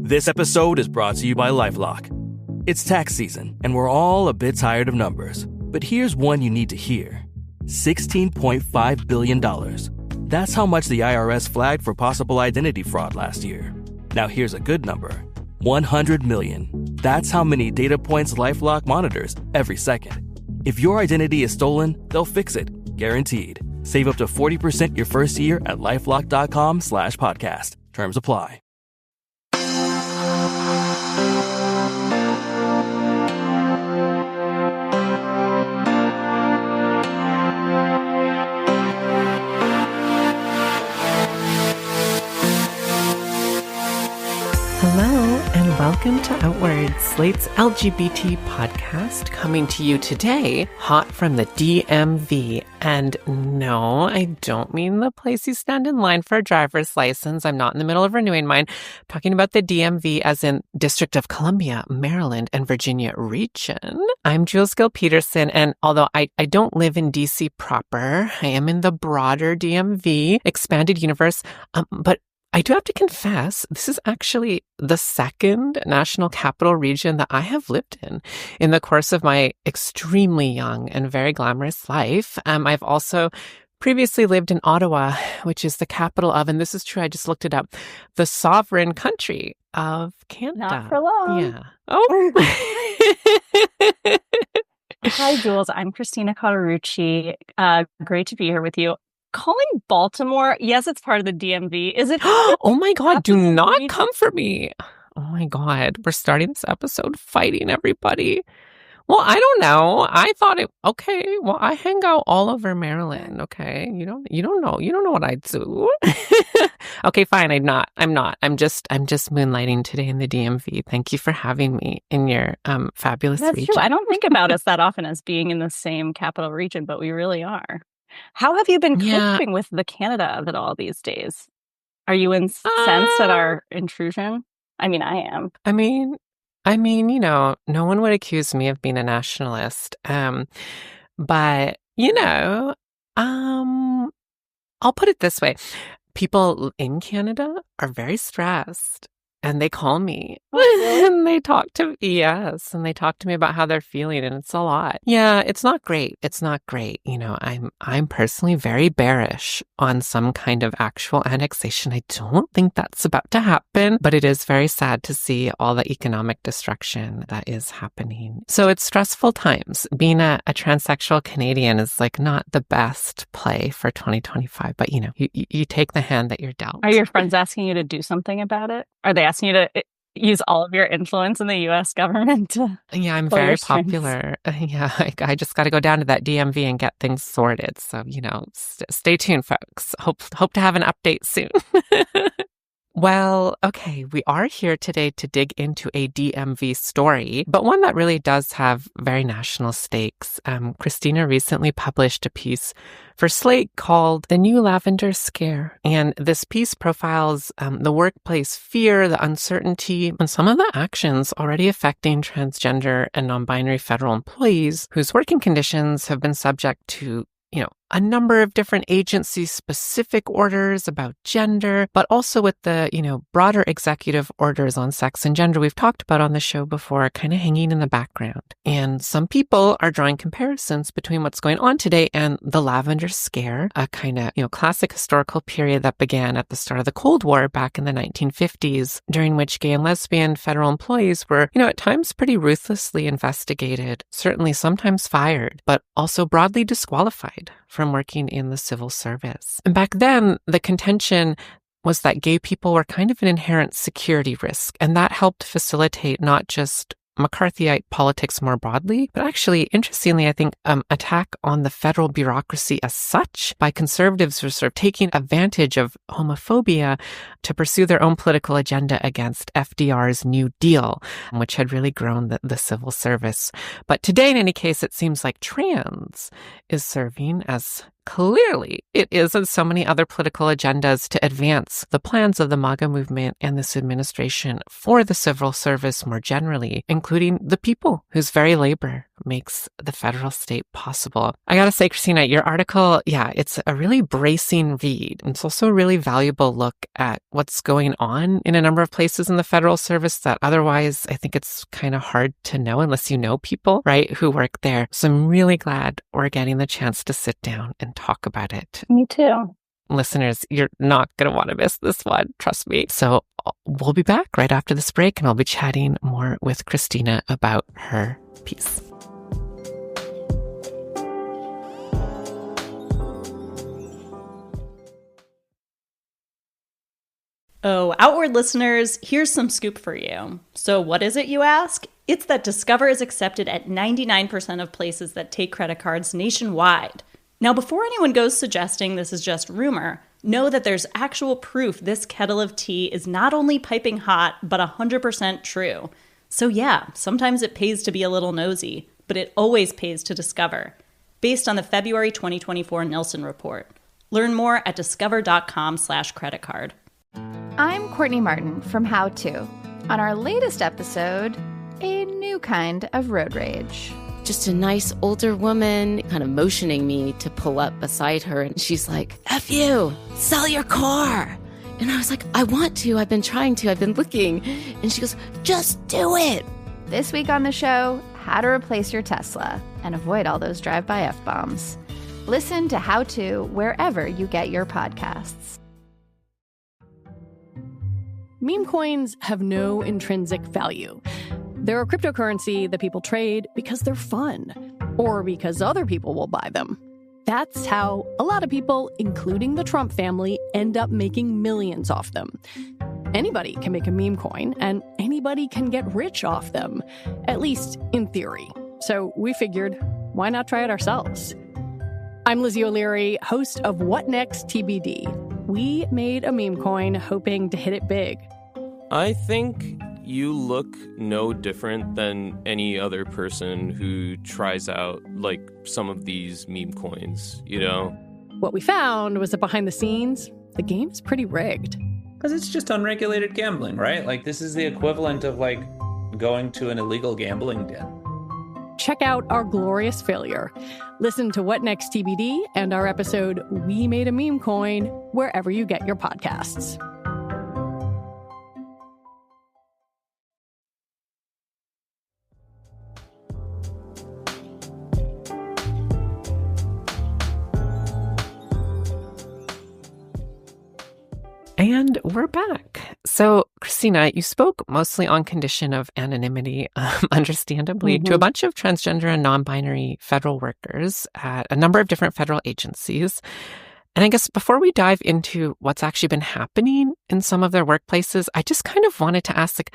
This episode is brought to you by LifeLock. It's tax season, and we're all a bit tired of numbers. But here's one you need to hear. $16.5 billion. That's how much the IRS flagged for possible identity fraud last year. Now here's a good number. 100 million. That's how many data points LifeLock monitors every second. If your identity is stolen, they'll fix it. Guaranteed. Save up to 40% your first year at LifeLock.com/podcast. Terms apply. Hello and welcome to Outward, Slate's LGBT podcast, coming to you today, hot from the DMV. And no, I don't mean the place you stand in line for a driver's license. I'm not in the middle of renewing mine. I'm talking about the DMV as in District of Columbia, Maryland, and Virginia region. I'm Jules Gill-Peterson, and although I don't live in DC proper, I am in the broader DMV, expanded universe, but I do have to confess, this is actually the second national capital region that I have lived in the course of my extremely young and very glamorous life. I've also previously lived in Ottawa, which is the capital of, and this is true, I just looked it up, the sovereign country of Canada. Not for long. Yeah. Oh. Hi, Jules. I'm Christina Cauterucci. Great to be here with you. Calling Baltimore, yes, it's part of the DMV. Is it? Oh my God, do not come for me. Oh my God, we're starting this episode fighting everybody. Well, I don't know. I thought okay, well, I hang out all over Maryland, okay? You don't know what I do. Okay, fine, I'm not. I'm just moonlighting today in the DMV. Thank you for having me in your fabulous region. That's true. I don't think about us that often as being in the same capital region, but we really are. How have you been coping with the Canada of it all these days? Are you incensed at our intrusion? I mean, I am. I mean, no one would accuse me of being a nationalist. But, I'll put it this way. People in Canada are very stressed. And they call me and they talk to me, and they talk to me about how they're feeling, and it's a lot. Yeah, it's not great. It's not great. I'm personally very bearish on some kind of actual annexation. I don't think that's about to happen, but it is very sad to see all the economic destruction that is happening. So it's stressful times. Being a transsexual Canadian is like not the best play for 2025, but you take the hand that you're dealt. Are your friends asking you to do something about it? Are they asking you to use all of your influence in the U.S. government? Yeah, I'm very popular. Yeah, I just got to go down to that DMV and get things sorted. So, stay tuned, folks. Hope to have an update soon. Well, okay, we are here today to dig into a DMV story, but one that really does have very national stakes. Christina recently published a piece for Slate called The New Lavender Scare. And this piece profiles the workplace fear, the uncertainty, and some of the actions already affecting transgender and non-binary federal employees whose working conditions have been subject to a number of different agency-specific orders about gender, but also with the, broader executive orders on sex and gender we've talked about on the show before, kind of hanging in the background. And some people are drawing comparisons between what's going on today and the Lavender Scare, a kind of, classic historical period that began at the start of the Cold War back in the 1950s, during which gay and lesbian federal employees were, at times pretty ruthlessly investigated, certainly sometimes fired, but also broadly disqualified from working in the civil service. And back then, the contention was that gay people were kind of an inherent security risk, and that helped facilitate not just McCarthyite politics more broadly, but actually, interestingly, I think, attack on the federal bureaucracy as such by conservatives who are sort of taking advantage of homophobia to pursue their own political agenda against FDR's New Deal, which had really grown the civil service. But today, in any case, it seems like trans is serving as clearly it is in so many other political agendas to advance the plans of the MAGA movement and this administration for the civil service more generally, including the people whose very labor makes the federal state possible. I gotta say, Christina, your article, it's a really bracing read. It's also a really valuable look at what's going on in a number of places in the federal service that otherwise I think it's kind of hard to know unless you know people, right, who work there. So I'm really glad we're getting the chance to sit down and talk about it. Me too. Listeners, you're not going to want to miss this one, trust me. So we'll be back right after this break, and I'll be chatting more with Christina about her piece. Oh, Outward listeners, here's some scoop for you. So what is it, you ask? It's that Discover is accepted at 99% of places that take credit cards nationwide. Now, before anyone goes suggesting this is just rumor, know that there's actual proof this kettle of tea is not only piping hot, but 100% true. So yeah, sometimes it pays to be a little nosy, but it always pays to discover. Based on the February 2024 Nielsen report. Learn more at discover.com/creditcard. I'm Courtney Martin from How To. On our latest episode, a new kind of road rage. Just a nice older woman kind of motioning me to pull up beside her. And she's like, F you, sell your car. And I was like, I want to. I've been trying to. I've been looking. And she goes, just do it. This week on the show, how to replace your Tesla and avoid all those drive-by F-bombs. Listen to How To wherever you get your podcasts. Meme coins have no intrinsic value. They're a cryptocurrency that people trade because they're fun, or because other people will buy them. That's how a lot of people, including the Trump family, end up making millions off them. Anybody can make a meme coin, and anybody can get rich off them, at least in theory. So we figured, why not try it ourselves? I'm Lizzie O'Leary, host of What Next TBD. We made a meme coin hoping to hit it big. I think you look no different than any other person who tries out, like, some of these meme coins, you know? What we found was that behind the scenes, the game's pretty rigged. Because it's just unregulated gambling, right? Like, this is the equivalent of, like, going to an illegal gambling den. Check out our glorious failure. Listen to What Next TBD and our episode, We Made a Meme Coin, wherever you get your podcasts. And we're back. So, Christina, you spoke mostly on condition of anonymity, understandably, to a bunch of transgender and non-binary federal workers at a number of different federal agencies. And I guess before we dive into what's actually been happening in some of their workplaces, I just kind of wanted to ask,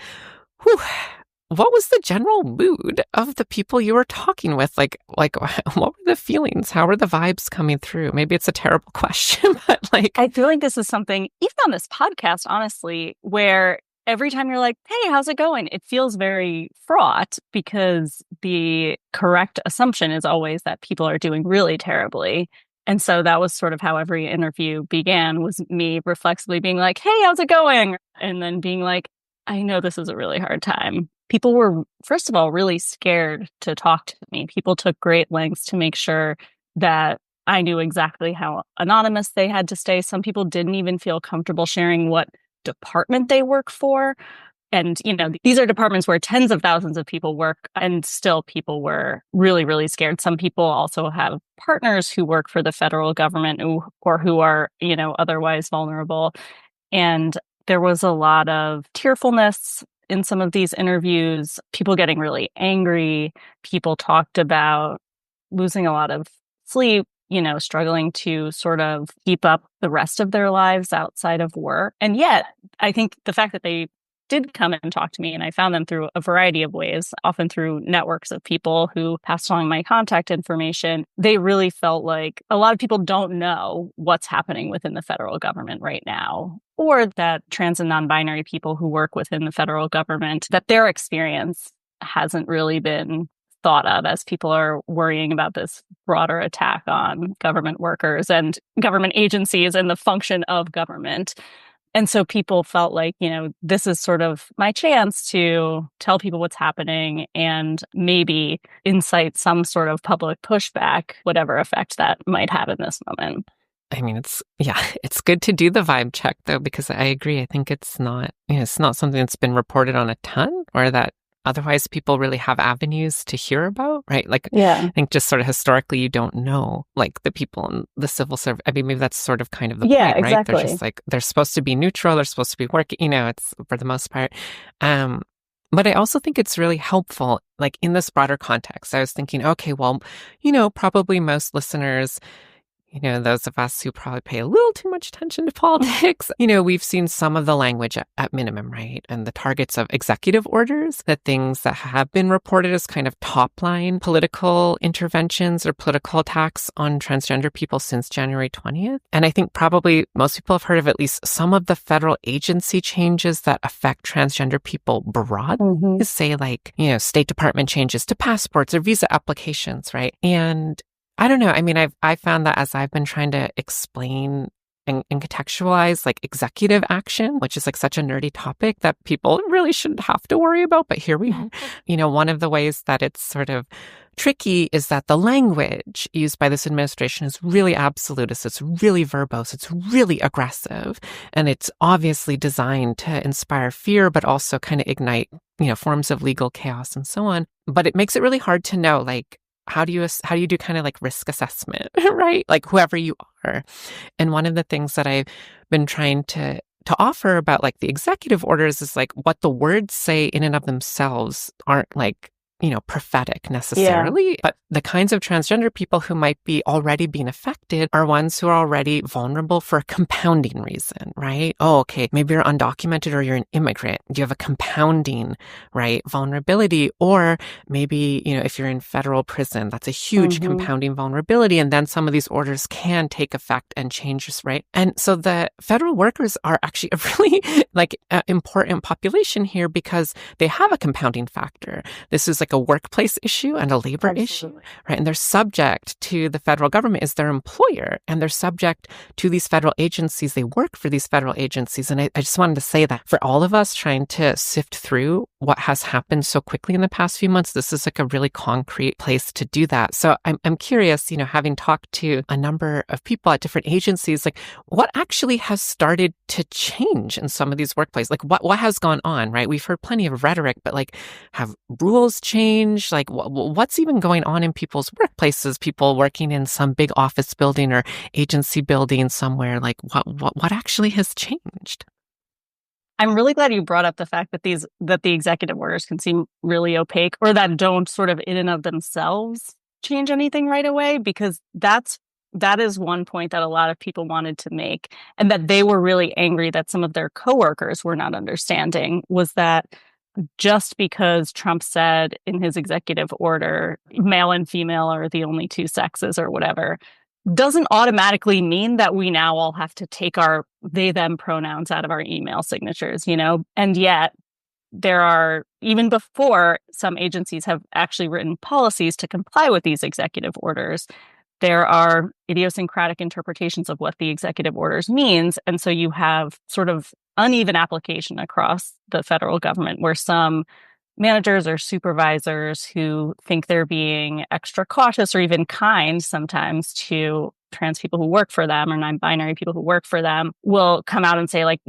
what was the general mood of the people you were talking with? Like, what were the feelings? How were the vibes coming through? Maybe it's a terrible question, but like... I feel like this is something, even on this podcast, honestly, where every time you're like, hey, how's it going? It feels very fraught because the correct assumption is always that people are doing really terribly. And so that was sort of how every interview began, was me reflexively being like, hey, how's it going? And then being like, I know this is a really hard time. People were, first of all, really scared to talk to me. People took great lengths to make sure that I knew exactly how anonymous they had to stay. Some people didn't even feel comfortable sharing what department they work for. And, you know, these are departments where tens of thousands of people work, and still people were really, really scared. Some people also have partners who work for the federal government or who are, you know, otherwise vulnerable. And there was a lot of tearfulness in some of these interviews, people getting really angry. People talked about losing a lot of sleep, you know, struggling to sort of keep up the rest of their lives outside of work. And yet, I think the fact that they did come and talk to me, and I found them through a variety of ways, often through networks of people who passed along my contact information, they really felt like a lot of people don't know what's happening within the federal government right now, or that trans and non-binary people who work within the federal government, that their experience hasn't really been thought of as people are worrying about this broader attack on government workers and government agencies and the function of government. And so people felt like, this is sort of my chance to tell people what's happening and maybe incite some sort of public pushback, whatever effect that might have in this moment. I mean, it's good to do the vibe check though, because I agree. I think it's not something that's been reported on a ton, or that otherwise people really have avenues to hear about, right? Like, I think just sort of historically, you don't know, like, the people in the civil service. I mean, maybe that's sort of kind of the point, right? Exactly. They're just like, they're supposed to be neutral. They're supposed to be working, it's for the most part. But I also think it's really helpful, like, in this broader context. I was thinking, okay, well, probably most listeners, those of us who probably pay a little too much attention to politics, we've seen some of the language at minimum, right? And the targets of executive orders, the things that have been reported as kind of top line political interventions or political attacks on transgender people since January 20th. And I think probably most people have heard of at least some of the federal agency changes that affect transgender people broad, say like, State Department changes to passports or visa applications, right? And I don't know. I mean, I found that as I've been trying to explain and contextualize like executive action, which is like such a nerdy topic that people really shouldn't have to worry about. But here we are. One of the ways that it's sort of tricky is that the language used by this administration is really absolutist. It's really verbose. It's really aggressive. And it's obviously designed to inspire fear, but also kind of ignite, forms of legal chaos and so on. But it makes it really hard to know, like, how do you do kind of like risk assessment, right? Like whoever you are. And one of the things that I've been trying to offer about like the executive orders is like what the words say in and of themselves aren't like, prophetic necessarily, but the kinds of transgender people who might be already being affected are ones who are already vulnerable for a compounding reason, right? Oh, okay, maybe you're undocumented or you're an immigrant. You have a compounding, right, vulnerability. Or maybe, if you're in federal prison, that's a huge compounding vulnerability. And then some of these orders can take effect and change this, right? And so the federal workers are actually a really important population here because they have a compounding factor. This is like a workplace issue and a labor issue, right? And they're subject to the federal government as their employer, and they're subject to these federal agencies. They work for these federal agencies. And I just wanted to say that for all of us trying to sift through what has happened so quickly in the past few months, this is like a really concrete place to do that. So I'm curious, having talked to a number of people at different agencies, like what actually has started to change in some of these workplaces? Like what has gone on, right? We've heard plenty of rhetoric, but like have rules changed? Like what's even going on in people's workplaces? People working in some big office building or agency building somewhere, like what actually has changed? I'm really glad you brought up the fact that the executive orders can seem really opaque, or that don't sort of in and of themselves change anything right away, because that is one point that a lot of people wanted to make, and that they were really angry that some of their coworkers were not understanding, was that just because Trump said in his executive order, male and female are the only two sexes or whatever, doesn't automatically mean that we now all have to take our they, them pronouns out of our email signatures, And yet there are, even before some agencies have actually written policies to comply with these executive orders, there are idiosyncratic interpretations of what the executive orders means. And so you have sort of uneven application across the federal government, where some managers or supervisors who think they're being extra cautious or even kind sometimes to trans people who work for them or non-binary people who work for them will come out and say, like,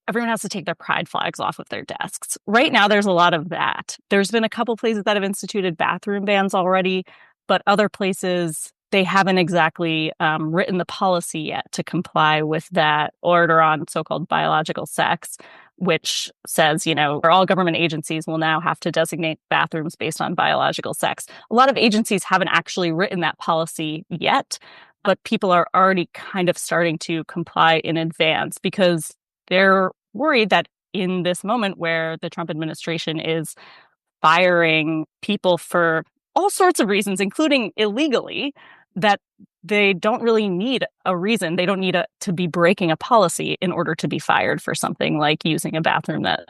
everyone has to take their pride flags off of their desks. Right now, there's a lot of that. There's been a couple places that have instituted bathroom bans already, but other places, they haven't exactly written the policy yet to comply with that order on so-called biological sex, which says, all government agencies will now have to designate bathrooms based on biological sex. A lot of agencies haven't actually written that policy yet, but people are already kind of starting to comply in advance because they're worried that in this moment where the Trump administration is firing people for all sorts of reasons, including illegally, that they don't really need a reason. They don't need to be breaking a policy in order to be fired for something like using a bathroom that,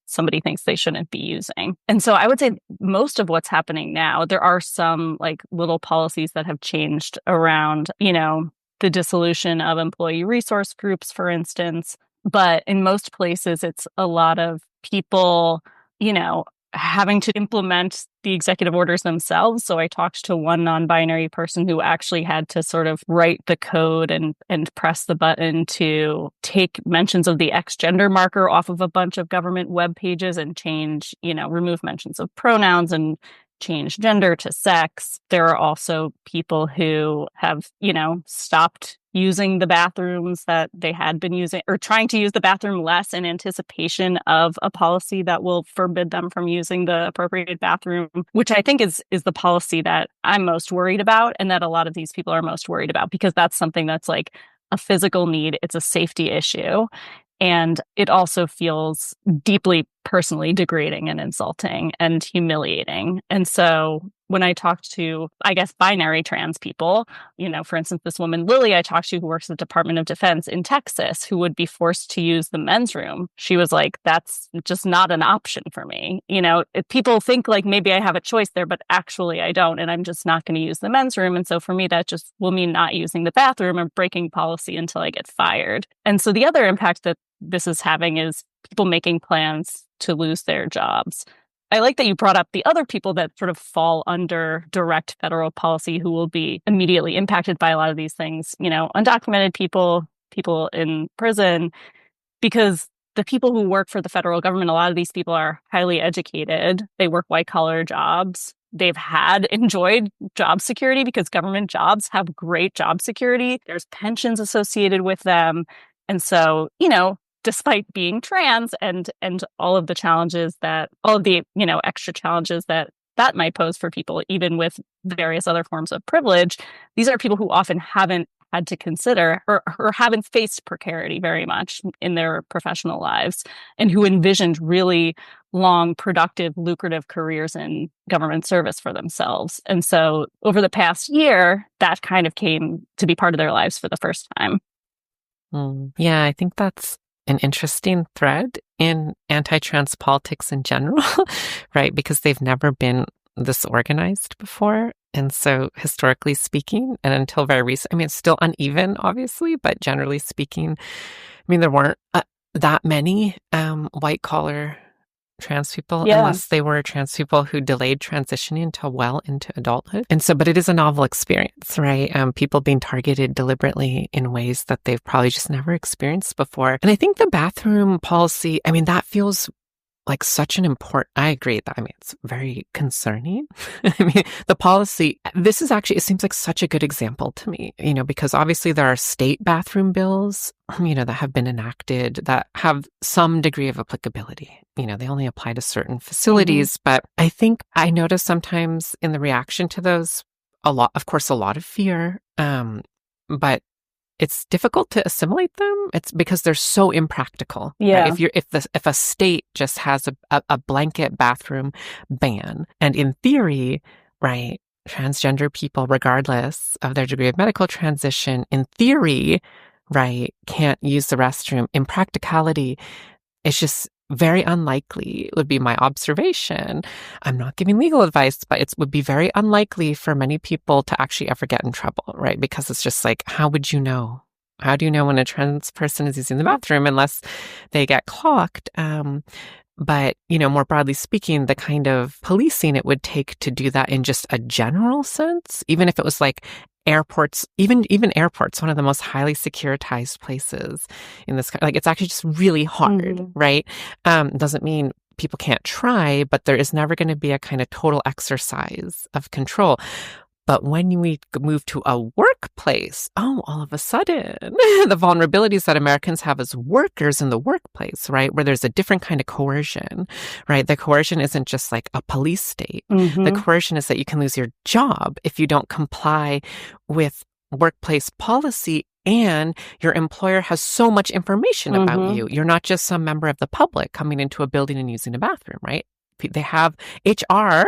somebody thinks they shouldn't be using. And so I would say most of what's happening now, there are some like little policies that have changed around, the dissolution of employee resource groups, for instance. But in most places, it's a lot of people, having to implement the executive orders themselves. So I talked to one non-binary person who actually had to sort of write the code and press the button to take mentions of the X gender marker off of a bunch of government web pages and change, remove mentions of pronouns and change gender to sex. There are also people who have, stopped using the bathrooms that they had been using, or trying to use the bathroom less in anticipation of a policy that will forbid them from using the appropriated bathroom, which I think is the policy that I'm most worried about, and that a lot of these people are most worried about, because that's something that's like a physical need. It's a safety issue. And it also feels deeply personally degrading and insulting and humiliating. And so when I talked to, I guess, binary trans people, for instance, this woman, Lily, I talked to, who works at the Department of Defense in Texas, who would be forced to use the men's room. She was like, that's just not an option for me. People think like maybe I have a choice there, but actually I don't. And I'm just not going to use the men's room. And so for me, that just will mean not using the bathroom and breaking policy until I get fired. And so the other impact that this is having is people making plans to lose their jobs. I like that you brought up the other people that sort of fall under direct federal policy who will be immediately impacted by a lot of these things, undocumented people, people in prison, because the people who work for the federal government, a lot of these people are highly educated. They work white-collar jobs. They've enjoyed job security because government jobs have great job security. There's pensions associated with them. And so, despite being trans and all of the challenges extra challenges that might pose for people, even with various other forms of privilege, these are people who often haven't had to consider or haven't faced precarity very much in their professional lives, and who envisioned really long, productive, lucrative careers in government service for themselves. And so over the past year, that kind of came to be part of their lives for the first time. Yeah, I think that's an interesting thread in anti-trans politics in general, right? Because they've never been this organized before. And so historically speaking, and until very recent, it's still uneven, obviously, but generally speaking, there weren't that many white-collar trans people, unless they were trans people who delayed transitioning until well into adulthood. And so, but it is a novel experience, right? People being targeted deliberately in ways that they've probably just never experienced before. And I think the bathroom policy, that feels like such an important, I agree that, it's very concerning. The policy, this is actually, it seems like such a good example to me, because obviously there are state bathroom bills, that have been enacted that have some degree of applicability. They only apply to certain facilities, but I think I notice sometimes in the reaction to those, a lot of fear, but it's difficult to assimilate them. It's because they're so impractical. Yeah. Right? If a state just has a blanket bathroom ban, and in theory, right, transgender people, regardless of their degree of medical transition, in theory, right, can't use the restroom. In practicality, it's just very unlikely, would be my observation. I'm not giving legal advice, but it would be very unlikely for many people to actually ever get in trouble, right? Because it's just like, how would you know? How do you know when a trans person is using the bathroom unless they get clocked? But, more broadly speaking, the kind of policing it would take to do that in just a general sense, even if it was like airports, even airports, one of the most highly securitized places in this country, like it's actually just really hard, right? Doesn't mean people can't try, but there is never going to be a kind of total exercise of control. But when we move to a workplace, all of a sudden, the vulnerabilities that Americans have as workers in the workplace, right, where there's a different kind of coercion, right? The coercion isn't just like a police state. The coercion is that you can lose your job if you don't comply with workplace policy, and your employer has so much information about you. You're not just some member of the public coming into a building and using a bathroom, right? They have HR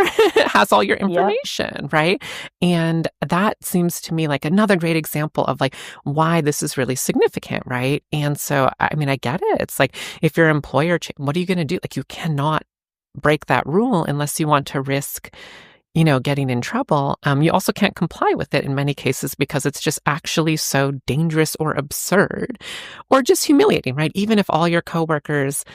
has all your information, right? And that seems to me like another great example of like why this is really significant, right? And so, I get it. It's like if your employer, what are you going to do? Like you cannot break that rule unless you want to risk getting in trouble, you also can't comply with it in many cases because it's just actually so dangerous or absurd or just humiliating, right? Even if all your coworkers,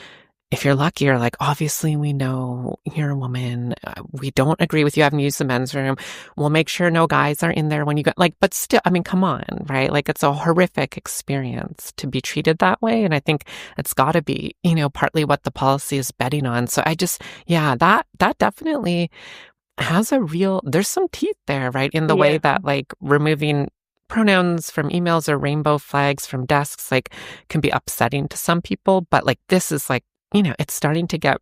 if you're lucky, are like, obviously, we know you're a woman. We don't agree with you having used the men's room. We'll make sure no guys are in there when you go. But still, I mean, come on, right? It's a horrific experience to be treated that way. And I think it's got to be, partly what the policy is betting on. So that definitely has there's some teeth there, right? In the way that removing pronouns from emails or rainbow flags from desks, can be upsetting to some people. But this is it's starting to get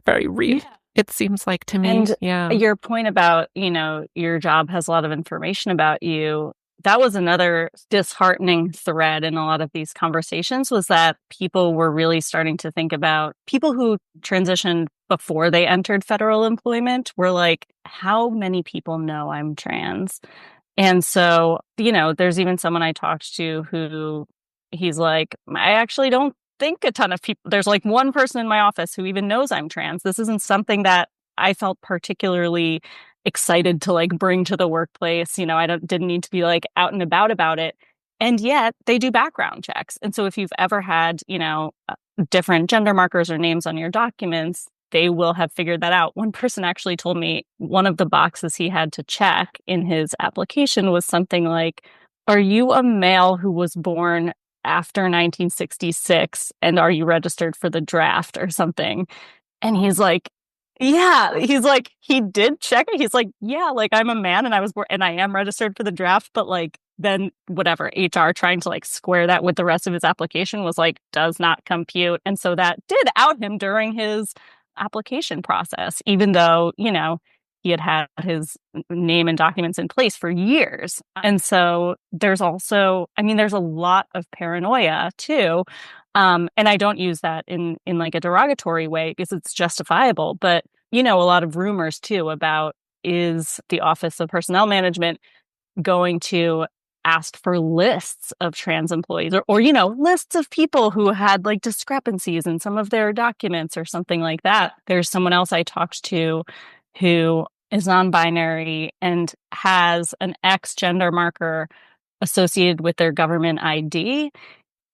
very real. Yeah. It seems like to me. And your point about, your job has a lot of information about you. That was another disheartening thread in a lot of these conversations, was that people were really starting to think about people who transitioned before they entered federal employment were like, how many people know I'm trans? And so, there's even someone I talked to who he's like, I actually don't think a ton of people, there's one person in my office who even knows I'm trans. This isn't something that I felt particularly excited to bring to the workplace. I didn't need to be out and about it. And yet they do background checks. And so if you've ever had, different gender markers or names on your documents, they will have figured that out. One person actually told me one of the boxes he had to check in his application was something like, are you a male who was born after 1966, and are you registered for the draft or something? And he's like, yeah. He's like, he did check it. He's like, yeah, I'm a man and I was born and I am registered for the draft, but then whatever, HR trying to square that with the rest of his application was does not compute. And so that did out him during his application process, even though, he had his name and documents in place for years. And so there's also, there's a lot of paranoia too. And I don't use that in a derogatory way because it's justifiable. But, a lot of rumors too about, is the Office of Personnel Management going to ask for lists of trans employees or lists of people who had discrepancies in some of their documents or something like that. There's someone else I talked to who is non-binary and has an X gender marker associated with their government ID.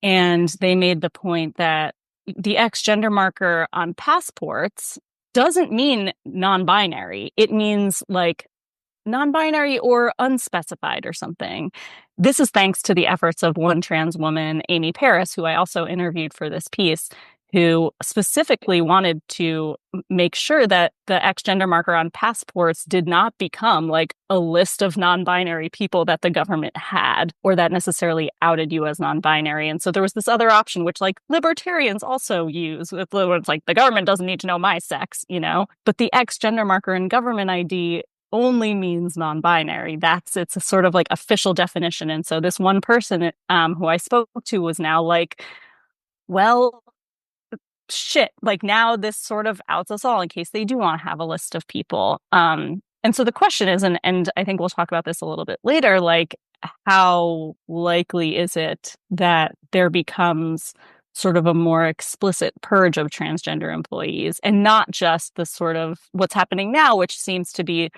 And they made the point that the X gender marker on passports doesn't mean non-binary. It means non-binary or unspecified or something. This is thanks to the efforts of one trans woman, Amy Paris, who I also interviewed for this piece, who specifically wanted to make sure that the X gender marker on passports did not become a list of non-binary people that the government had or that necessarily outed you as non-binary. And so there was this other option, which libertarians also use. It's the government doesn't need to know my sex, but the X gender marker in government ID only means non-binary. It's a sort of official definition. And so this one person who I spoke to was now well, shit, now this sort of outs us all in case they do want to have a list of people. And so the question is, and I think we'll talk about this a little bit later, how likely is it that there becomes sort of a more explicit purge of transgender employees and not just the sort of what's happening now, which seems to be,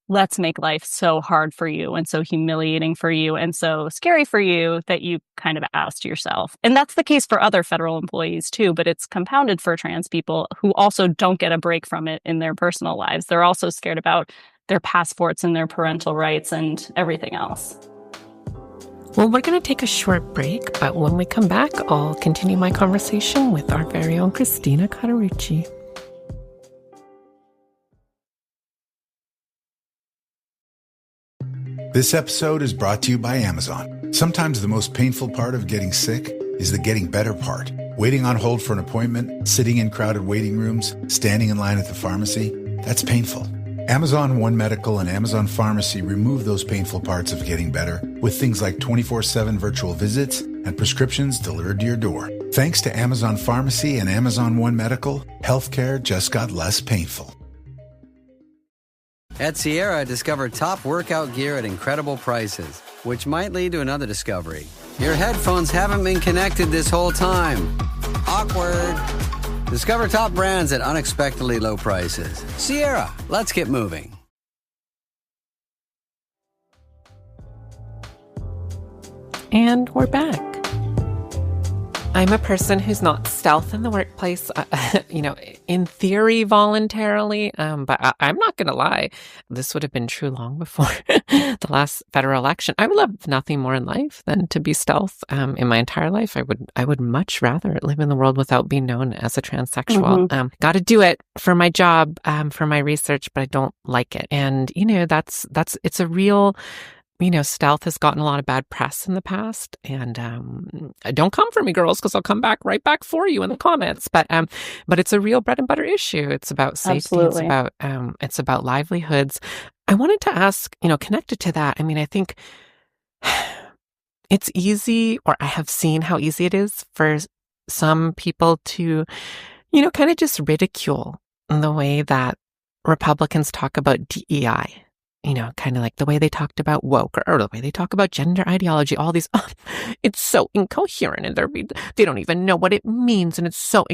let's make life so hard for you and so humiliating for you and so scary for you that you kind of oust yourself. And that's the case for other federal employees too, but it's compounded for trans people who also don't get a break from it in their personal lives. They're also scared about their passports and their parental rights and everything else. Well, we're going to take a short break, but when we come back, I'll continue my conversation with our very own Christina Cauterucci. This episode is brought to you by Amazon. Sometimes the most painful part of getting sick is the getting better part. Waiting on hold for an appointment, sitting in crowded waiting rooms, standing in line at the pharmacy, that's painful. Amazon One Medical and Amazon Pharmacy remove those painful parts of getting better with things like 24/7 virtual visits and prescriptions delivered to your door. Thanks to Amazon Pharmacy and Amazon One Medical, healthcare just got less painful. At Sierra, discover top workout gear at incredible prices, which might lead to another discovery. Your headphones haven't been connected this whole time. Awkward. Discover top brands at unexpectedly low prices. Sierra, let's get moving. And we're back. I'm a person who's not stealth in the workplace, in theory, voluntarily. But I'm not going to lie. This would have been true long before the last federal election. I would love nothing more in life than to be stealth. In my entire life, I would much rather live in the world without being known as a transsexual. Got to do it for my job, for my research, but I don't like it. And, it's a real... stealth has gotten a lot of bad press in the past, and don't come for me, girls, because I'll come right back for you in the comments. But it's a real bread and butter issue. It's about safety. Absolutely. It's about livelihoods. I wanted to ask, connected to that. I mean, I think it's easy, or I have seen how easy it is for some people to, kind of just ridicule the way that Republicans talk about DEI. Kind of like the way they talked about woke or the way they talk about gender ideology, all these, it's so incoherent and they don't even know what it means. And it's so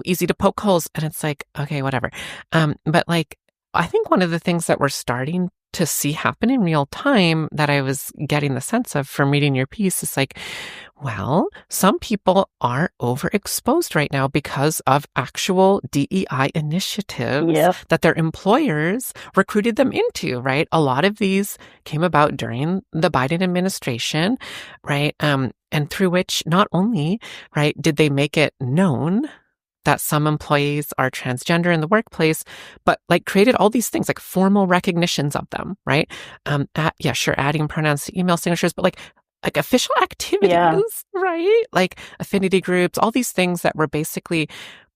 easy to poke holes, and it's like, okay, whatever. But like, I think one of the things that we're starting to see happen in real time that I was getting the sense of from reading your piece is like, well, some people are overexposed right now because of actual DEI initiatives that their employers recruited them into, right? A lot of these came about during the Biden administration, right? And through which not only, right, did they make it known that some employees are transgender in the workplace, but like created all these things like formal recognitions of them, right? Adding pronouns to email signatures, but like official activities, right? Like affinity groups, all these things that were basically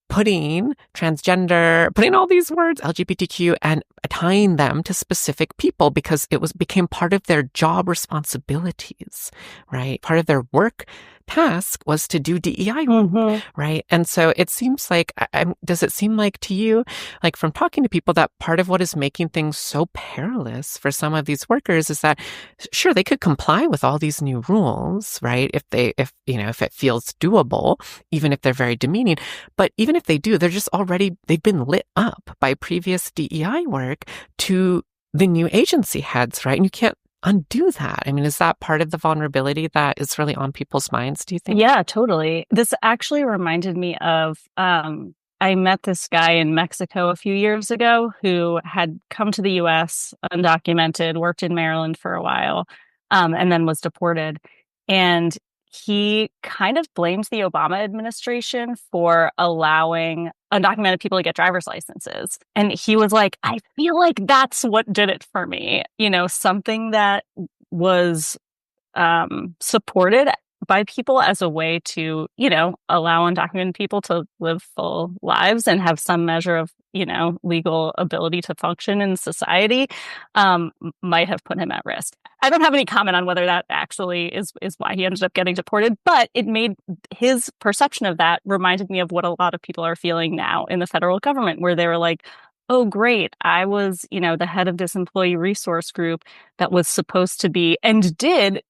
putting all these words, LGBTQ, and tying them to specific people because became part of their job responsibilities, right? Part of their work task was to do DEI work, right? And so it seems like, does it seem like to you, like from talking to people, that part of what is making things so perilous for some of these workers is that, sure, they could comply with all these new rules, right? If it feels doable, even if they're very demeaning, but even if they do, they've been lit up by previous DEI work to the new agency heads, right? And you can't undo that. I mean, is that part of the vulnerability that is really on people's minds, do you think? Yeah, totally. This actually reminded me of, I met this guy in Mexico a few years ago who had come to the US undocumented, worked in Maryland for a while, and then was deported. And he kind of blamed the Obama administration for allowing undocumented people to get driver's licenses. And he was like, I feel like that's what did it for me. Something that was supported by people as a way to, allow undocumented people to live full lives and have some measure of, legal ability to function in society, might have put him at risk. I don't have any comment on whether that actually is why he ended up getting deported, but it made his perception of that reminded me of what a lot of people are feeling now in the federal government, where they were like, oh, great, I was, the head of this employee resource group that was supposed to be and did,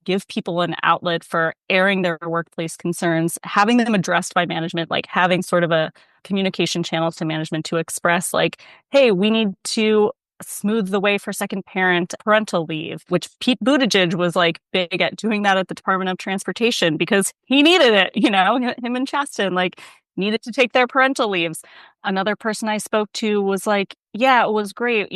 give people an outlet for airing their workplace concerns, having them addressed by management, like having sort of a communication channel to management to express like, hey, we need to smooth the way for second parental leave, which Pete Buttigieg was like big at doing that at the Department of Transportation because he needed it, him and Chasten like needed to take their parental leaves. Another person I spoke to was like, yeah, it was great.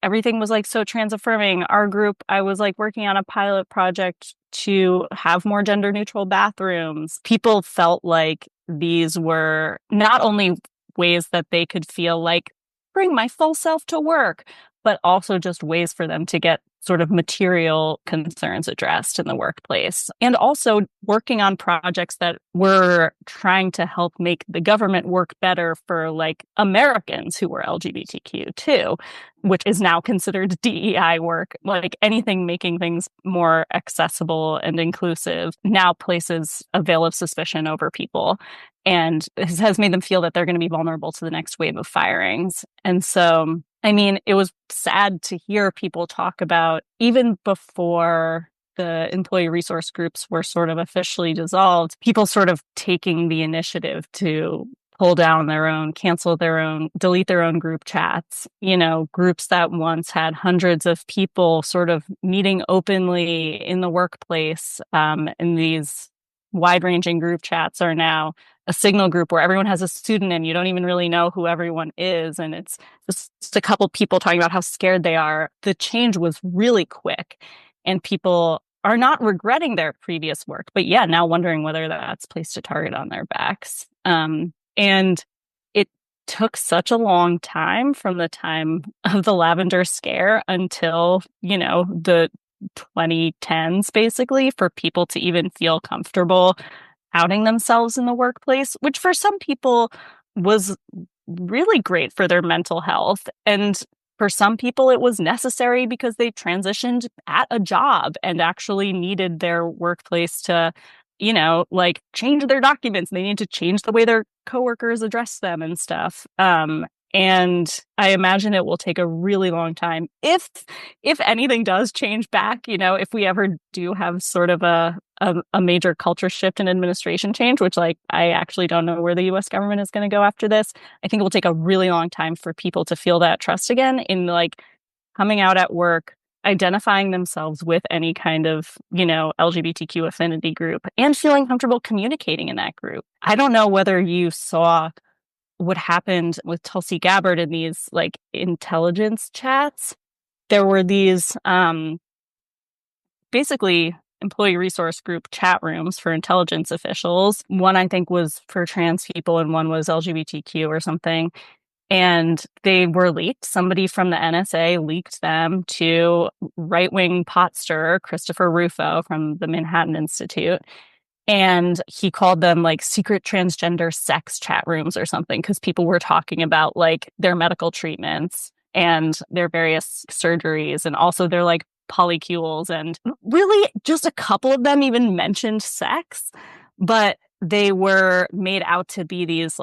Everything was like so trans affirming. Our group, I was like working on a pilot project to have more gender neutral bathrooms. People felt like these were not only ways that they could feel like bring my full self to work, but also just ways for them to get sort of material concerns addressed in the workplace. And also working on projects that were trying to help make the government work better for like Americans who were LGBTQ too, which is now considered DEI work. Like anything making things more accessible and inclusive now places a veil of suspicion over people. And this has made them feel that they're going to be vulnerable to the next wave of firings. And so, I mean, it was sad to hear people talk about, even before the employee resource groups were sort of officially dissolved, people sort of taking the initiative to pull down their own, cancel their own, delete their own group chats. Groups that once had hundreds of people sort of meeting openly in the workplace, in these wide-ranging group chats are now a Signal group where everyone has a pseudonym. You don't even really know who everyone is. And it's just a couple people talking about how scared they are. The change was really quick, and people are not regretting their previous work, but now wondering whether that's placed a target on their backs. And it took such a long time from the time of the Lavender Scare until, the 2010s, basically, for people to even feel comfortable outing themselves in the workplace, which for some people was really great for their mental health. And for some people, it was necessary because they transitioned at a job and actually needed their workplace to, change their documents. They need to change the way their coworkers address them and stuff. And I imagine it will take a really long time if anything does change back, if we ever do have sort of a major culture shift and administration change, which I actually don't know where the US government is going to go after this. I think it will take a really long time for people to feel that trust again in coming out at work, identifying themselves with any kind of, LGBTQ affinity group, and feeling comfortable communicating in that group. I don't know whether you saw what happened with Tulsi Gabbard in these intelligence chats. There were these basically employee resource group chat rooms for intelligence officials. One, I think, was for trans people, and one was LGBTQ or something. And they were leaked. Somebody from the NSA leaked them to right-wing pot stirrer Christopher Rufo from the Manhattan Institute. And he called them secret transgender sex chat rooms or something, because people were talking about their medical treatments and their various surgeries, and also their polycules. And really just a couple of them even mentioned sex, but they were made out to be these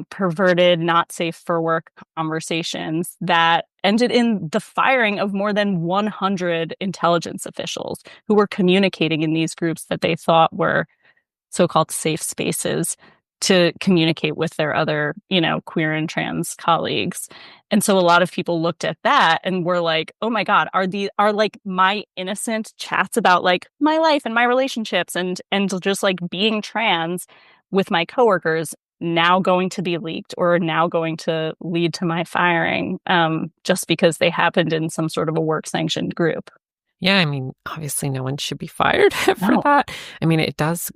perverted, not safe for work conversations that ended in the firing of more than 100 intelligence officials who were communicating in these groups that they thought were so-called safe spaces to communicate with their other, queer and trans colleagues. And so a lot of people looked at that and were like, oh my God, are my innocent chats about my life and my relationships and just being trans with my coworkers now going to be leaked or now going to lead to my firing, just because they happened in some sort of a work sanctioned group? Yeah, I mean, obviously no one should be fired for that. I mean, it does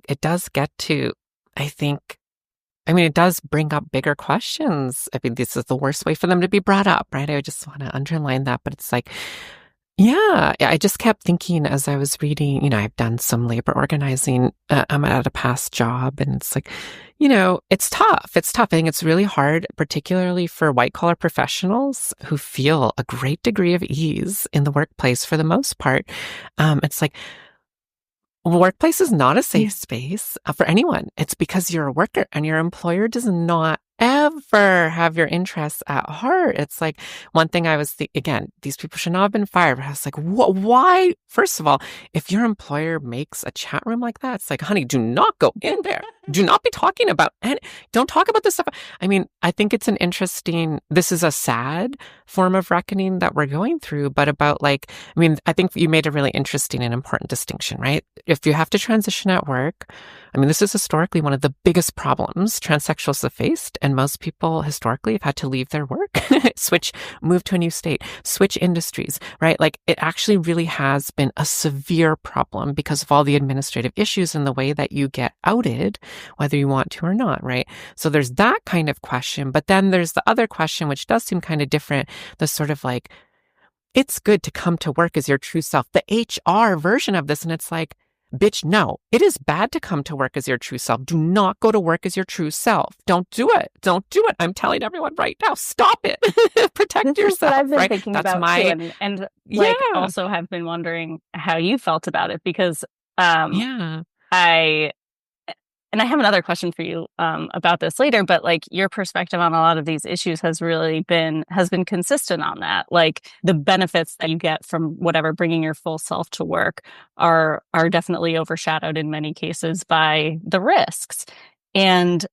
get to, it does bring up bigger questions. I mean, this is the worst way for them to be brought up, right? I just want to underline that. But it's I just kept thinking as I was reading, I've done some labor organizing. I'm at a past job, and it's it's tough. It's tough. I think it's really hard, particularly for white collar professionals who feel a great degree of ease in the workplace for the most part. It's workplace is not a safe space for anyone. It's because you're a worker and your employer does not ever have your interests at heart. It's one thing I was again, these people should not have been fired. But I was why? First of all, if your employer makes a chat room like that, it's honey, do not go in there. Do not be talking about don't talk about this stuff. I mean, I think it's this is a sad form of reckoning that we're going through, but about I think you made a really interesting and important distinction, right? If you have to transition at work, this is historically one of the biggest problems transsexuals have faced. And most people historically have had to leave their work, move to a new state, switch industries, right? It actually really has been a severe problem because of all the administrative issues and the way that you get outed, whether you want to or not, right? So there's that kind of question. But then there's the other question, which does seem kind of different, the sort of it's good to come to work as your true self, the HR version of this. And it's bitch, no, it is bad to come to work as your true self. Do not go to work as your true self. Don't do it. Don't do it. I'm telling everyone right now, stop it. Protect yourself. I've been right? thinking That's about too, and also have been wondering how you felt about it, because I have another question for you about this later, but your perspective on a lot of these issues has been consistent on that. The benefits that you get from whatever bringing your full self to work are definitely overshadowed in many cases by the risks. And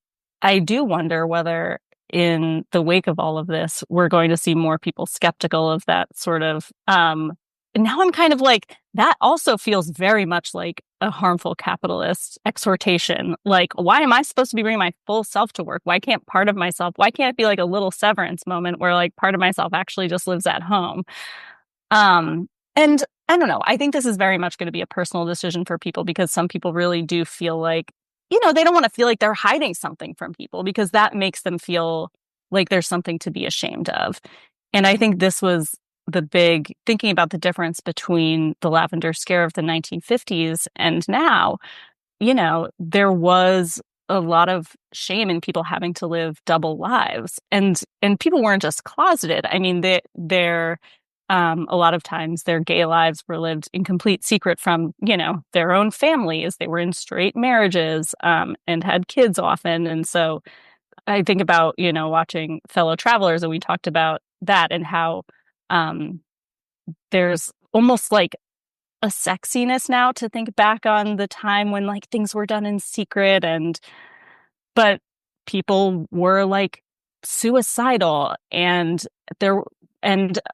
I do wonder whether in the wake of all of this, we're going to see more people skeptical of that sort of, and now I'm kind of like, that also feels very much like a harmful capitalist exhortation. Like, why am I supposed to be bringing my full self to work? Why can't it be like a little severance moment where like part of myself actually just lives at home? And I don't know, I think this is very much going to be a personal decision for people, because some people really do feel like, they don't want to feel like they're hiding something from people, because that makes them feel like there's something to be ashamed of. And I think this was thinking about the difference between the Lavender Scare of the 1950s and now, there was a lot of shame in people having to live double lives. And people weren't just closeted. I mean, they're a lot of times their gay lives were lived in complete secret from, their own families. They were in straight marriages and had kids often. And so I think about, watching Fellow Travelers, and we talked about that and how there's almost like a sexiness now to think back on the time when like things were done in secret, but people were like suicidal and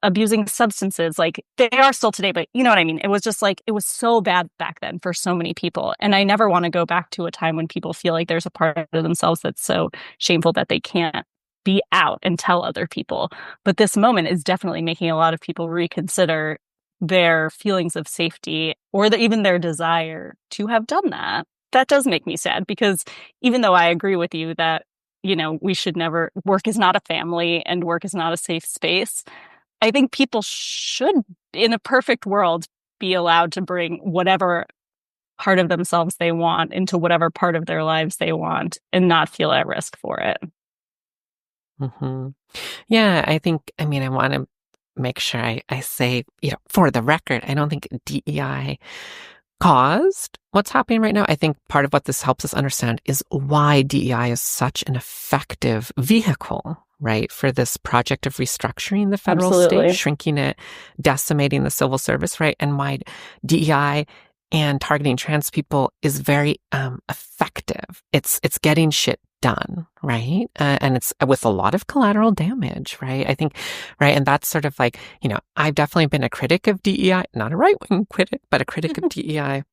abusing substances. Like they are still today, but you know what I mean? It was just like, it was so bad back then for so many people. And I never want to go back to a time when people feel like there's a part of themselves that's so shameful that they can't be out and tell other people. But this moment is definitely making a lot of people reconsider their feelings of safety or even their desire to have done that. That does make me sad, because even though I agree with you that, we should never, work is not a family and work is not a safe space, I think people should, in a perfect world, be allowed to bring whatever part of themselves they want into whatever part of their lives they want and not feel at risk for it. Mm-hmm. Yeah, I want to make sure I say, for the record, I don't think DEI caused what's happening right now. I think part of what this helps us understand is why DEI is such an effective vehicle, right, for this project of restructuring the federal state, shrinking it, decimating the civil service, right, and why DEI and targeting trans people is very effective. It's getting shit done, right? And it's with a lot of collateral damage, right? I think, right? And that's sort of like, I've definitely been a critic of DEI, not a right-wing critic, but a critic of DEI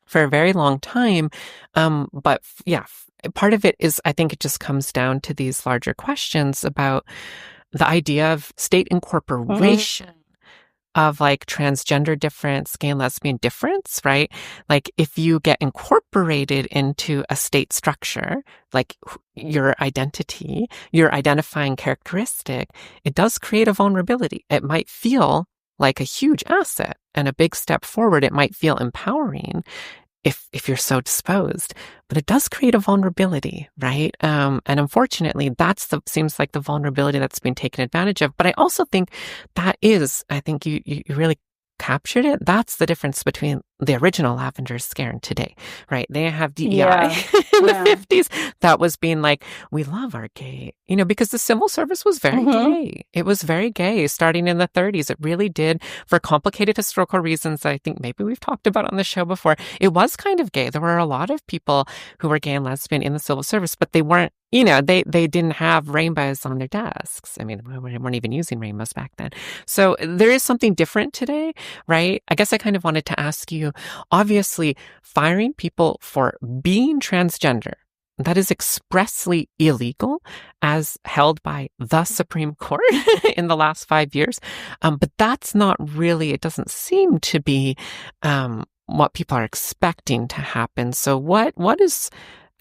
for a very long time. But yeah, part of it is, I think it just comes down to these larger questions about the idea of state incorporation. Of like transgender difference, gay and lesbian difference, right? Like if you get incorporated into a state structure, like your identity, your identifying characteristic, it does create a vulnerability. It might feel like a huge asset and a big step forward. It might feel empowering if you're so disposed, but it does create a vulnerability, right? And unfortunately, seems like the vulnerability that's been taken advantage of. But I also think I think you really captured it. That's the difference between the original Lavender Scare and today, right? They have DEI in the 50s that was being like, we love our gay, because the civil service was very gay. It was very gay starting in the 30s. It really did, for complicated historical reasons I think maybe we've talked about on the show before. It was kind of gay. There were a lot of people who were gay and lesbian in the civil service, but they weren't, they didn't have rainbows on their desks. I mean, we weren't even using rainbows back then. So there is something different today, right? I guess I kind of wanted to ask you, obviously, firing people for being transgender, that is expressly illegal as held by the Supreme Court in the last 5 years. But that's not really, it doesn't seem to be what people are expecting to happen. So what is,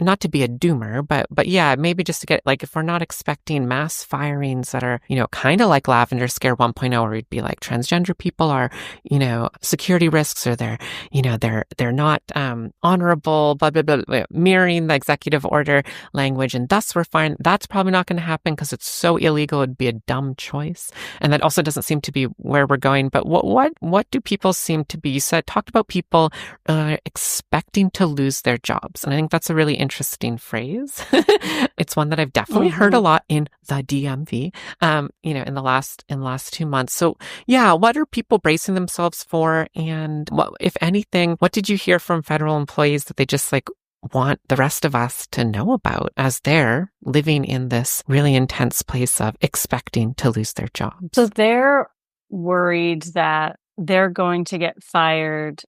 not to be a doomer, but yeah, maybe just to get, like, if we're not expecting mass firings that are, kind of like Lavender Scare 1.0, where it'd be like transgender people are, security risks, or they're not honorable, blah, blah, blah, mirroring the executive order language. And thus we're fine. That's probably not going to happen because it's so illegal. It'd be a dumb choice. And that also doesn't seem to be where we're going. But what do people seem to be? You talked about people expecting to lose their jobs. And I think that's a really interesting phrase. It's one that I've definitely heard a lot in the DMV, in the last 2 months. So yeah, what are people bracing themselves for? And what, if anything, what did you hear from federal employees that they just like want the rest of us to know about as they're living in this really intense place of expecting to lose their jobs. So they're worried that they're going to get fired,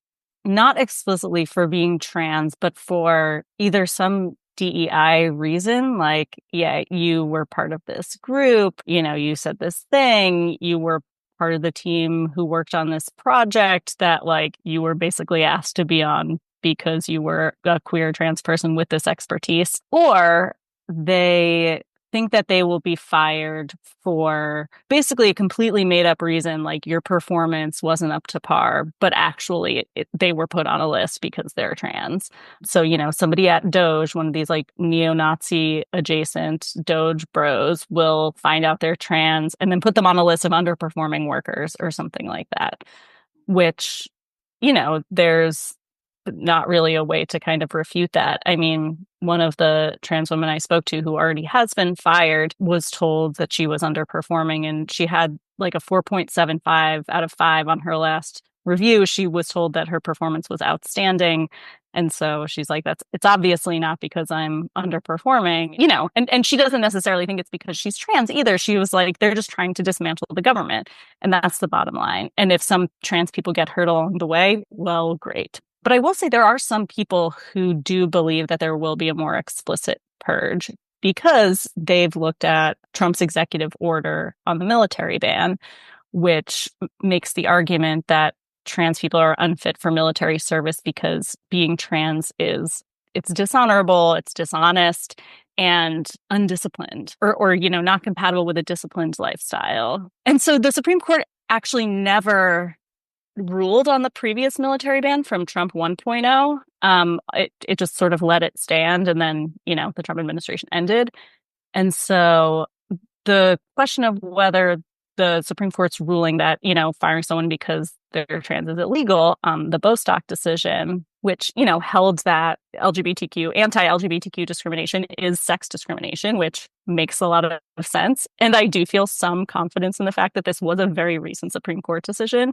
not explicitly for being trans, but for either some DEI reason, like, yeah, you were part of this group, you said this thing, you were part of the team who worked on this project that, like, you were basically asked to be on because you were a queer trans person with this expertise, or they think that they will be fired for basically a completely made up reason, like your performance wasn't up to par, but actually they were put on a list because they're trans. So, somebody at Doge, one of these like neo-Nazi adjacent Doge bros, will find out they're trans and then put them on a list of underperforming workers or something like that, which, there's not really a way to kind of refute that. I mean, one of the trans women I spoke to who already has been fired was told that she was underperforming, and she had like a 4.75 out of 5 on her last review. She was told that her performance was outstanding. And so she's like, it's obviously not because I'm underperforming, and she doesn't necessarily think it's because she's trans either. She was like, they're just trying to dismantle the government. And that's the bottom line. And if some trans people get hurt along the way, well, great. But I will say there are some people who do believe that there will be a more explicit purge because they've looked at Trump's executive order on the military ban, which makes the argument that trans people are unfit for military service because being trans it's dishonorable, it's dishonest, and undisciplined, or not compatible with a disciplined lifestyle. And so the Supreme Court actually never ruled on the previous military ban from Trump 1.0. It just sort of let it stand, and then, the Trump administration ended. And so the question of whether the Supreme Court's ruling that, firing someone because they're trans is illegal, the Bostock decision, which, held that anti-LGBTQ discrimination is sex discrimination, which makes a lot of sense. And I do feel some confidence in the fact that this was a very recent Supreme Court decision.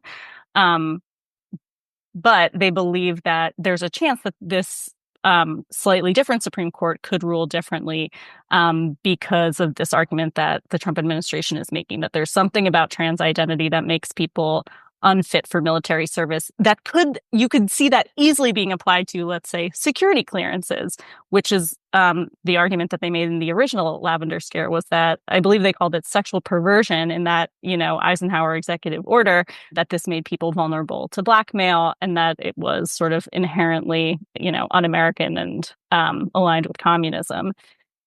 But they believe that there's a chance that this slightly different Supreme Court could rule differently because of this argument that the Trump administration is making, that there's something about trans identity that makes people unfit for military service you could see that easily being applied to, let's say, security clearances, which is the argument that they made in the original Lavender Scare, was that I believe they called it sexual perversion in that, Eisenhower executive order, that this made people vulnerable to blackmail and that it was sort of inherently, un-American and aligned with communism.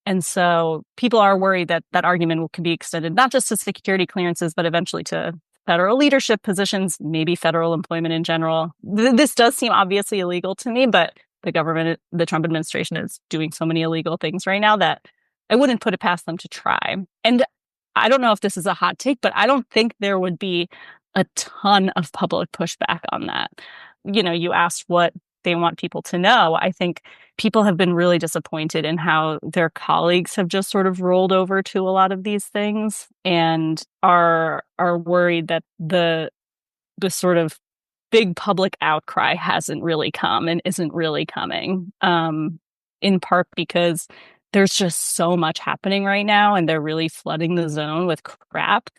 And so people are worried that that argument can be extended not just to security clearances, but eventually to federal leadership positions, maybe federal employment in general. This does seem obviously illegal to me, but the Trump administration is doing so many illegal things right now that I wouldn't put it past them to try. And I don't know if this is a hot take, but I don't think there would be a ton of public pushback on that. You asked what they want people to know. I think people have been really disappointed in how their colleagues have just sort of rolled over to a lot of these things and are worried that the sort of big public outcry hasn't really come and isn't really coming, in part because there's just so much happening right now and they're really flooding the zone with crap,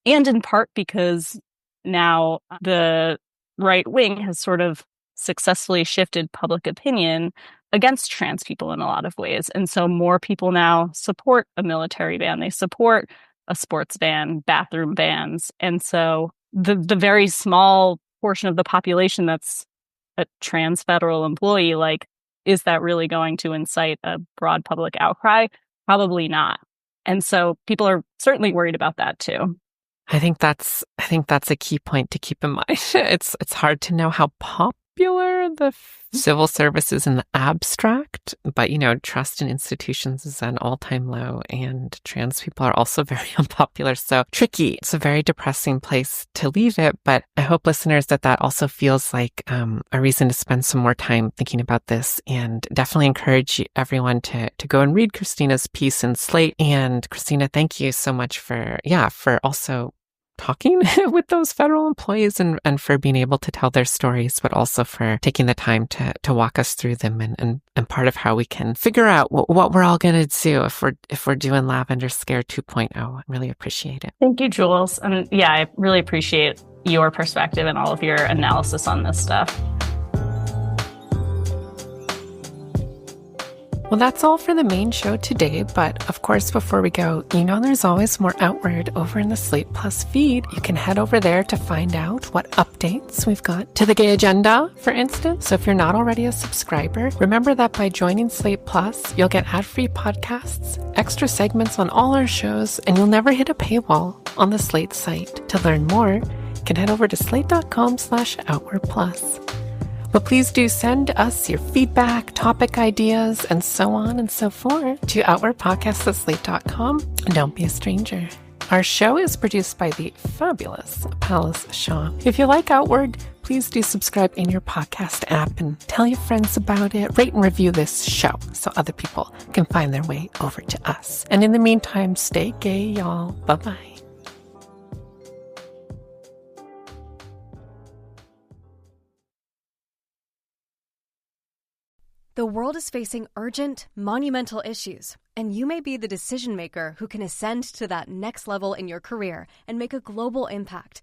and in part because now the right wing has sort of successfully shifted public opinion against trans people in a lot of ways. And so more people now support a military ban. They support a sports ban, bathroom bans. And so the very small portion of the population that's a trans federal employee, like, is that really going to incite a broad public outcry? Probably not. And so people are certainly worried about that too. I think that's a key point to keep in mind. It's hard to know how popular the civil service is in the abstract, but trust in institutions is at an all-time low, and trans people are also very unpopular. So tricky. It's a very depressing place to leave it, but I hope listeners that also feels like a reason to spend some more time thinking about this, and definitely encourage everyone to go and read Christina's piece in Slate. And Christina, thank you so much for also talking with those federal employees and for being able to tell their stories, but also for taking the time to walk us through them and part of how we can figure out what we're all going to do if we're doing Lavender Scare 2.0. I really appreciate it. Thank you, Jules. And yeah, I really appreciate your perspective and all of your analysis on this stuff. Well, that's all for the main show today, but of course, before we go, there's always more Outward over in the Slate Plus feed. You can head over there to find out what updates we've got to the gay agenda, for instance. So if you're not already a subscriber, remember that by joining Slate Plus, you'll get ad-free podcasts, extra segments on all our shows, and you'll never hit a paywall on the Slate site. To learn more, you can head over to slate.com/outwardplus. But please do send us your feedback, topic ideas, and so on and so forth to outwardpodcasts@slate.com. And don't be a stranger. Our show is produced by the fabulous Palace Shaw. If you like Outward, please do subscribe in your podcast app and tell your friends about it. Rate and review this show so other people can find their way over to us. And in the meantime, stay gay, y'all. Bye-bye. The world is facing urgent, monumental issues, and you may be the decision maker who can ascend to that next level in your career and make a global impact.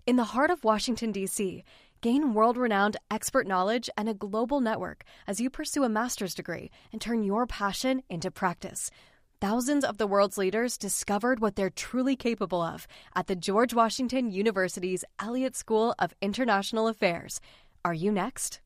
In the heart of Washington, D.C., gain world-renowned expert knowledge and a global network as you pursue a master's degree and turn your passion into practice. Thousands of the world's leaders discovered what they're truly capable of at the George Washington University's Elliott School of International Affairs. Are you next?